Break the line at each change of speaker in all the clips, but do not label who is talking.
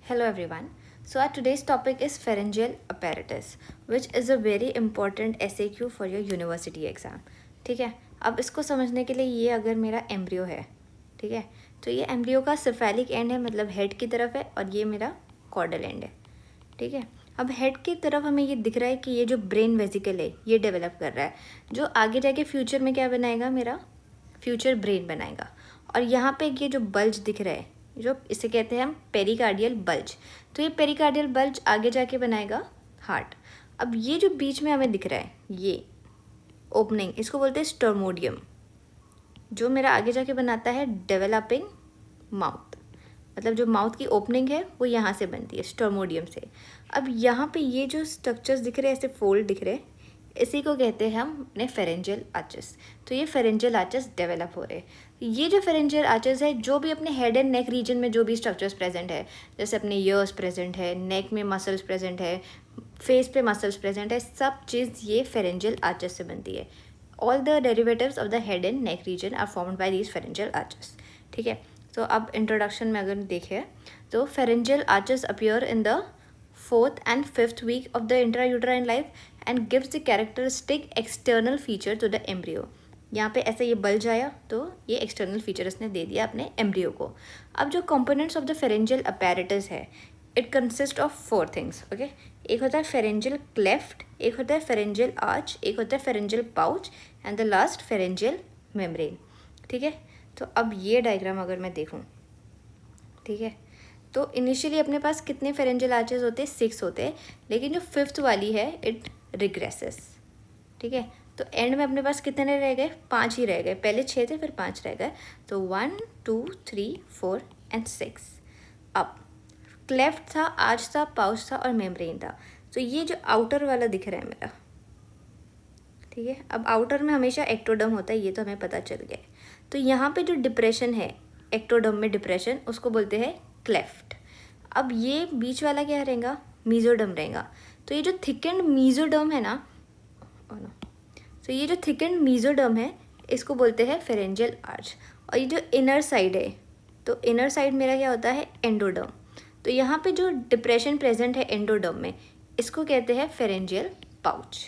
Hello everyone. So our today's topic is pharyngeal apparatus, which is a very important SAQ for your university exam. ठीक है, अब इसको समझने के लिए ये अगर मेरा एम्ब्रियो है, ठीक है, तो ये एम्ब्रियो का सिफेलिक एंड है, मतलब हेड की तरफ है, और ये मेरा कॉर्डल एंड है. ठीक है, अब हेड की तरफ हमें ये दिख रहा है कि ये जो ब्रेन वेसिकल है ये डेवलप कर रहा है, जो आगे जाके फ्यूचर में क्या बनाएगा, मेरा फ्यूचर ब्रेन बनाएगा. और यहाँ पे ये जो बल्ज दिख रहा है, जो इसे कहते हैं हम पेरिकार्डियल बल्ज, तो ये पेरिकार्डियल बल्ज आगे जाके बनाएगा हार्ट. अब ये जो बीच में हमें दिख रहा है ये ओपनिंग, इसको बोलते हैं स्टर्मोडियम, जो मेरा आगे जाके बनाता है डेवलपिंग माउथ. मतलब जो माउथ की ओपनिंग है वो यहाँ से बनती है स्टर्मोडियम से. अब यहाँ पे ये जो स्ट्रक्चर्स दिख रहे हैं, ऐसे फोल्ड दिख रहे हैं, इसी को कहते हैं हम अपने फेरेंजियल आर्चेस. तो ये फेरेंजियल आर्चेस डेवलप हो रहे हैं. ये जो फेरेंजियल आर्चेस है, जो भी अपने हेड एंड नेक रीजन में जो भी स्ट्रक्चर्स प्रेजेंट है, जैसे अपने ईयर्स प्रेजेंट है, नेक में मसल्स प्रेजेंट है, फेस पे मसल्स प्रेजेंट है, सब चीज़ ये फेरेंजियल आर्चेस से बनती है. All the derivatives of the head and neck region are formed by these pharyngeal arches. ठीक है, तो अब इंट्रोडक्शन में अगर देखें तो pharyngeal arches appear in the 4th and 5th week of the intrauterine life and gives the characteristic external feature to the embryo. यहाँ पे ऐसे ये बल्ज आया तो ये एक्सटर्नल फीचर इसने दे दिया अपने एम्ब्रियो को. अब जो components of the pharyngeal apparatus है, it consist of 4 things. Okay, एक होता है फेरेंजियल क्लेफ्ट, एक होता है फेरेंजियल आर्च, एक होता है pharyngeal pouch, and the last pharyngeal membrane. ठीक है, तो अब ये डायग्राम अगर मैं देखूँ, ठीक है, तो इनिशियली अपने पास कितने फेरेंजियल आर्चेस होते हैं, 6 होते हैं, लेकिन जो 5th वाली है इट रिग्रेसेस. ठीक है, तो एंड में अपने पास कितने रह गए, 5 ही रह गए. पहले 6 थे, फिर 5 रह गए, तो 1 2 3 4 एंड 6. अब क्लेफ्ट था, आर्च था, पाउच था और मेम्ब्रेन था. तो ये जो आउटर वाला दिख रहा है मेरा, ठीक है, अब आउटर में हमेशा एक्टोडर्म होता है, ये तो हमें पता चल गया. तो यहाँ पे जो डिप्रेशन है एक्टोडर्म में, डिप्रेशन, उसको बोलते हैं क्लेफ्ट. अब ये बीच वाला क्या रहेगा, मीजोडर्म रहेगा. तो ये जो थिकेंड मीजोडर्म है ना, तो ये जो थिकेंड मीजोडर्म है इसको बोलते हैं फेरेंजियल आर्च. और ये जो इनर साइड है, तो इनर साइड मेरा क्या होता है, एंडोडर्म. तो यहाँ पे जो डिप्रेशन प्रेजेंट है एंडोडर्म में, इसको कहते हैं फेरेंजियल पाउच.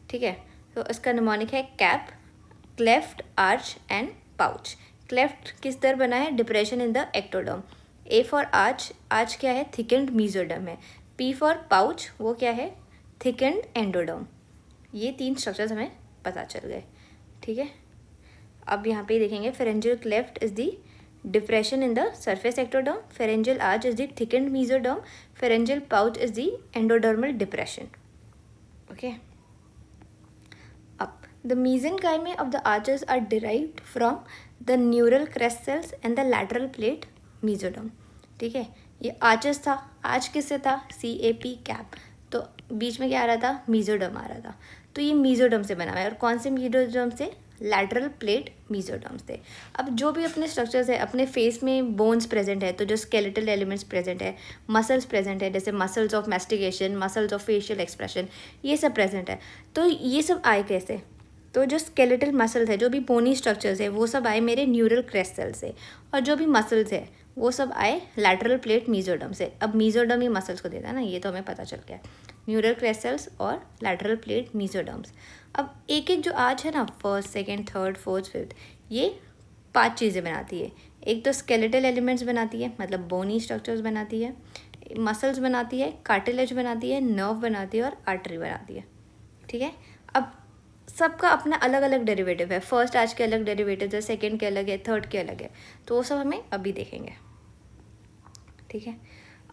ठीक है, तो इसका निमोनिक है cap, cleft, arch and pouch. Cleft किस तरह बना है, depression in the ectoderm. A for arch, arch क्या है, थिकेंड मीजोडर्म है. पी फॉर पाउच, वो क्या है, थिकेंड एंडोडर्म. ये 3 स्ट्रक्चर्स हमें पता चल गए. ठीक है, अब यहाँ पे देखेंगे pharyngeal cleft is the depression in the surface ectoderm, pharyngeal arch is the thickened mesoderm, pharyngeal pouch is the endodermal depression. Okay, अब the mesenchyme of the arches are derived from the neural crest cells and the lateral plate mesoderm. ठीक है, ये arches था, arch किससे था, CAP cap, तो बीच में क्या आ रहा था, मीजोडर्म आ रहा था. तो ये मीजोडर्म से बना हुआ है, और कौन से मीजोडर्म से, लैटरल प्लेट मीजोडर्म से. अब जो भी अपने स्ट्रक्चर्स है, अपने फेस में बोन्स प्रेजेंट है, तो जो स्केलेटल एलिमेंट्स प्रेजेंट है, मसल्स प्रेजेंट है, जैसे muscles of mastication, muscles of facial expression, ये सब प्रेजेंट है. तो ये सब आए कैसे, तो जो स्केलेटल मसल्स है, जो भी बोनी स्ट्रक्चर्स है, वो सब आए मेरे न्यूरल क्रेस्ट सेल से, और जो भी मसल्स है वो सब आए लैटरल प्लेट मीजोडर्म से. अब मीजोडर्म ही मसल्स को देता है ना, ये तो हमें पता चल गया, न्यूरल क्रेस्ट सेल्स और लैटरल प्लेट मीजोडर्म्स. अब एक एक जो आर्च है ना, 1st 2nd 3rd 4th 5th, ये 5 चीज़ें बनाती है. एक तो स्केलेटल एलिमेंट्स बनाती है, मतलब बोनी स्ट्रक्चर्स बनाती है, मसल्स बनाती है, कार्टिलेज बनाती है, नर्व बनाती है और आर्टरी बनाती है. ठीक है, अब सबका अपना अलग अलग डेरिवेटिव है. फर्स्ट आर्च के अलग डेरिवेटिव है, सेकंड के अलग है, थर्ड के अलग है, तो वो सब हमें अभी देखेंगे. ठीक है,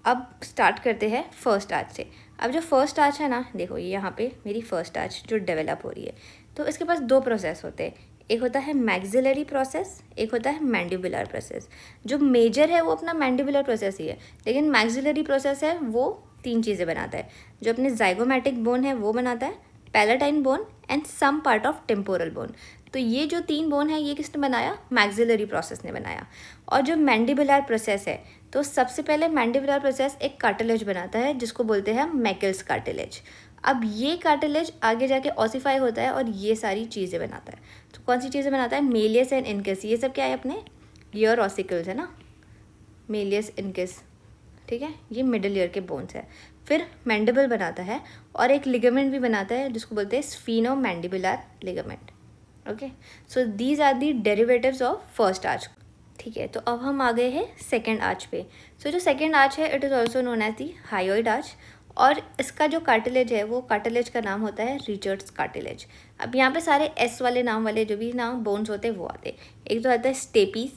अब स्टार्ट करते हैं फर्स्ट आर्च से. अब जो फर्स्ट आर्च है ना, देखो ये यहाँ पे मेरी फर्स्ट आर्च जो डेवलप हो रही है, तो इसके पास 2 प्रोसेस होते हैं. एक होता है मैक्सिलरी प्रोसेस, एक होता है मैंडिबुलर प्रोसेस. जो मेजर है वो अपना मैंडिबुलर प्रोसेस ही है, लेकिन मैक्सिलरी प्रोसेस है वो 3 चीज़ें बनाता है. जो अपने जाइगोमैटिक बोन है वो बनाता है, palatine bone and some part of temporal bone. तो ये जो 3 बोन है ये किसने बनाया, मैक्सिलरी प्रोसेस ने बनाया. और जो मैंडिबुलर प्रोसेस है, तो सबसे पहले मैंडिबुलर प्रोसेस एक कार्टिलेज बनाता है जिसको बोलते हैं मैकल्स कार्टिलेज. अब ये कार्टिलेज आगे जाके ऑसिफाई होता है और ये सारी चीज़ें बनाता है. तो कौन सी चीज़ें बनाता है, मेलियस एंड इनकस. ये सब क्या है, अपने ईयर ऑसिकल्स है ना, मेलियस इनकस. ठीक है, ये मिडल ईयर के बोन्स है। फिर मैंडिबल बनाता है और एक लिगामेंट भी बनाता है जिसको बोलते हैं sphenomandibular ligament. Okay, so these are the derivatives of first arch. ठीक है, तो अब हम आ गए हैं सेकेंड आर्च पे। सो जो सेकेंड आर्च है it is also known as the hyoid arch, और इसका जो कार्टिलेज है वो कार्टिलेज का नाम होता है रिचर्ड्स कार्टिलेज। अब यहाँ पे सारे एस वाले नाम वाले जो भी नाम बोन्स होते हैं वो आते हैं। एक तो आता है स्टेपीज,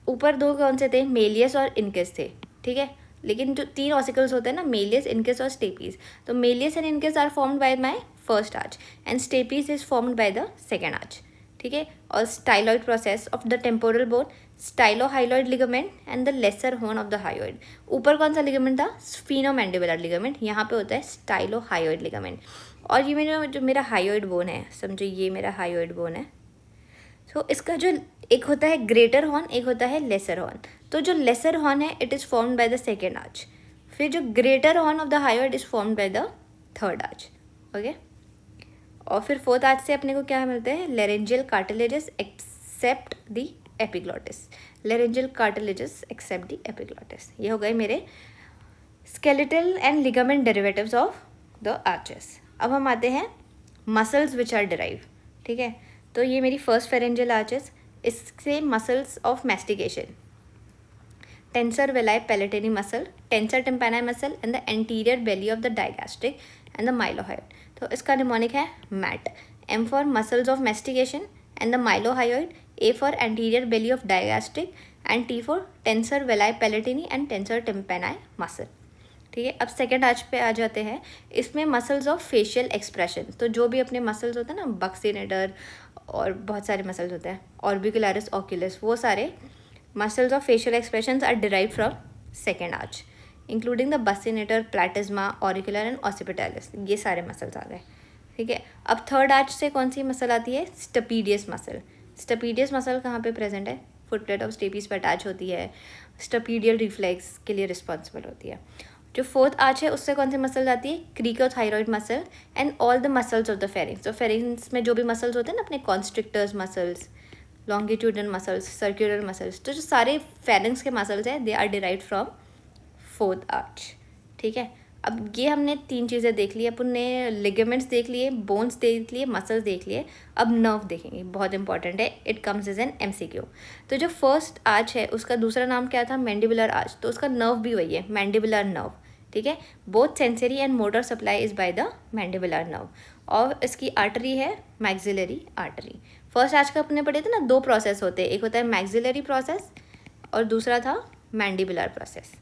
ऊपर दो कौन से थे, मेलियस और इनकेस थे। ठीक है, लेकिन जो 3 ऑसिकल्स होते हैं ना, मेलियस, इनकेस और स्टेपीज, तो malleus and incus are formed by my first arch and stapes is formed by the second arch. ठीक है, और styloid process of the temporal bone, stylohyoid ligament and the lesser horn of the hyoid. ऊपर कौन सा ligament था, स्फीनोमैंडिबुलर ligament, यहाँ पे होता है स्टाइलोहायोइड लिगामेंट। और ये मेरा जो मेरा हायोइड बोन है, समझो ये मेरा हायोइड बोन है। तो इसका जो एक होता है ग्रेटर हॉर्न, एक होता है लेसर हॉर्न। तो जो लेसर हॉर्न है it is formed by the second arch, फिर जो greater horn of the hyoid is formed by the third arch. Okay, और फिर फोर्थ आर्च से अपने को क्या मिलते हैं, laryngeal cartilages except the epiglottis. Laryngeal cartilages except the epiglottis. ये हो गए मेरे skeletal and ligament derivatives of the arches. अब हम आते हैं मसल्स विच आर डिराइव। ठीक है, तो ये मेरी फर्स्ट फेरेंजियल आर्चेस, इससे muscles of mastication, tensor veli palatini muscle, tensor tympani muscle and the anterior belly of the digastric and the mylohyoid. तो इसका निमोनिक है MAT, M for muscles of mastication and the mylohyoid, A for anterior belly of digastric and T for tensor veli palatini and tensor tympani muscle. ठीक है, अब second arch पे आ जाते हैं। इसमें मसल्स ऑफ फेशियल एक्सप्रेशन, तो जो भी अपने मसल्स होते हैं ना, बक्सिनेटर और बहुत सारे मसल्स होते हैं, ऑर्बिकुलरिस, ऑक्यूलिस, वो सारे muscles of facial expressions are derive from second arch, including the buccinator, platysma, auricular and occipitalis, ये सारे मसल्स आ गए। ठीक है, अब थर्ड आर्च से कौन सी मसल आती है, स्टपीडियस मसल। स्टपीडियस मसल कहाँ पे प्रेजेंट है, फुटप्लेट ऑफ स्टेपीज पर अटैच होती है, स्टपीडियल रिफ्लेक्स के लिए रिस्पॉन्सिबल होती है। जो फोर्थ आर्च है उससे कौन सी मसल आती है, cricothyroid muscle and all the muscles of the pharynx. तो फेरिंग्स में जो भी मसल्स होते हैं ना, अपने constrictors muscles, longitudinal muscles, circular muscles, तो जो सारे फेरिंग्स के मसल्स हैं they are derived from fourth arch. ठीक है, अब ये हमने 3 चीज़ें देख ली, अपन ने लिगामेंट्स देख लिए, बोन्स देख लिए, मसल्स देख लिए। अब नर्व देखेंगे, बहुत इंपॉर्टेंट है, it comes as an MCQ। तो जो फर्स्ट आर्च है उसका दूसरा नाम क्या था, मैंडिबुलर आर्च, तो उसका नर्व भी वही है, मैंडिबुलर नर्व। ठीक है, both sensory and motor supply is by the mandibular nerve, और इसकी आर्टरी है मैक्सिलरी आर्टरी। फर्स्ट आर्च का अपने पढ़े थे ना, 2 प्रोसेस होते हैं, एक होता है मैक्सिलरी प्रोसेस और दूसरा था मैंडिबुलर प्रोसेस।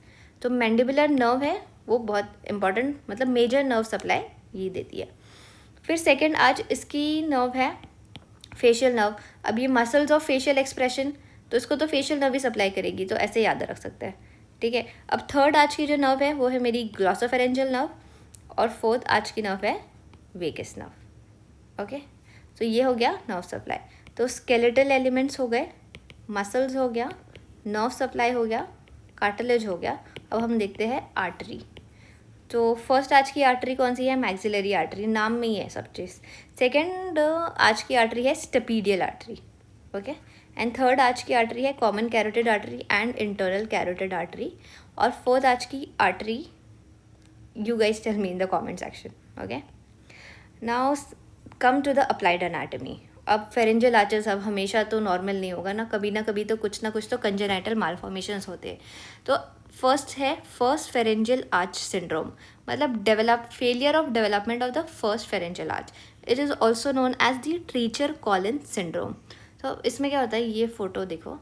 तो मैंडिबुलर नर्व है वो बहुत इंपॉर्टेंट, मतलब मेजर नर्व सप्लाई ये देती है। फिर सेकेंड आर्च, इसकी नर्व है फेशियल नर्व। अब ये मसल्स ऑफ फेशियल एक्सप्रेशन, तो इसको तो फेशियल नर्व ही सप्लाई करेगी, तो ऐसे याद रख सकते हैं। ठीक है, अब थर्ड आर्च की जो नर्व है वो है मेरी ग्लॉसोफेरेंजियल नर्व, और फोर्थ आर्च की नर्व है वेगस नर्व। ओके, तो ये हो गया नर्व सप्लाई। तो स्केलेटल एलिमेंट्स हो गए, मसल्स हो गया, नर्व सप्लाई हो गया, कार्टिलेज हो गया। अब हम देखते हैं आर्टरी। तो फर्स्ट आर्च की आर्टरी कौन सी है, मैक्सिलरी आर्टरी, नाम में ही है सब चीज़। सेकेंड आर्च की आर्टरी है stapedial artery. Okay, and third arch की आर्टरी है common carotid artery and internal carotid artery. और फोर्थ आर्च की artery, you guys tell me in the comment section. Okay, now come to the applied anatomy. अब pharyngeal arches अब हमेशा तो normal नहीं होगा ना कभी तो कुछ ना कुछ तो कंजेनाइटल मालफॉर्मेशंस होते हैं। तो फर्स्ट है फर्स्ट फेरेंजियल आर्च सिंड्रोम, मतलब failure of development of the first pharyngeal arch. It is also known as the Treacher Collins syndrome. तो इसमें क्या होता है, ये फोटो देखो,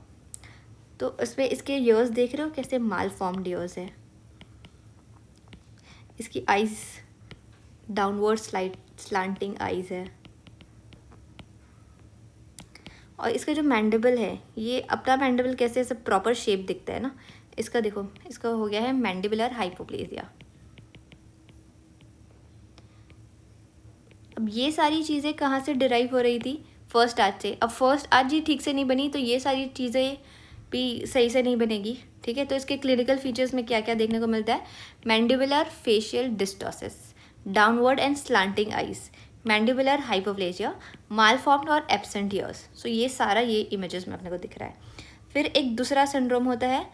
तो इसमें इसके ईयर्स देख रहे हो कैसे माल फॉर्म्ड ईयर्स है, इसकी आइज डाउनवर्ड स्लांटिंग आइज है, और इसका जो मैंडिबल है, ये अपना मैंडिबल कैसे सब प्रॉपर शेप दिखता है ना, इसका देखो, इसका हो गया है मैंडिबुलर हाइपोप्लेसिया। अब ये सारी चीज़ें कहाँ से डिराइव हो रही थी, फर्स्ट आर्च से। अब फर्स्ट आर्च ही ठीक से नहीं बनी तो ये सारी चीज़ें भी सही से नहीं बनेगी। ठीक है, तो इसके क्लिनिकल फीचर्स में क्या क्या देखने को मिलता है, mandibular facial dysostosis, downward and slanting eyes, mandibular hypoplasia, malformed और एब्सेंट ईयर्स। सो ये सारा ये इमेजेस में अपने को दिख रहा है। फिर एक दूसरा सिंड्रोम होता है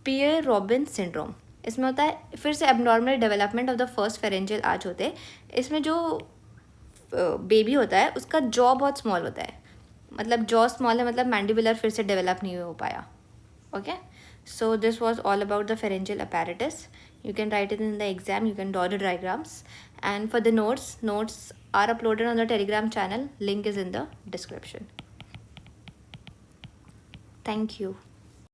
पियर रॉबिन सिंड्रोम। इसमें होता है फिर से abnormal development of the first pharyngeal arch होते हैं। इसमें जो बेबी होता है उसका जॉ बहुत स्मॉल होता है, मतलब जॉ स्मॉल है मतलब मैंडिबुलर फिर से डेवलप नहीं हो पाया। Okay, so this was all about the pharyngeal apparatus. You can write it in the exam, you can draw the diagrams, and for the notes are uploaded on the Telegram channel, link is in the description. Thank you.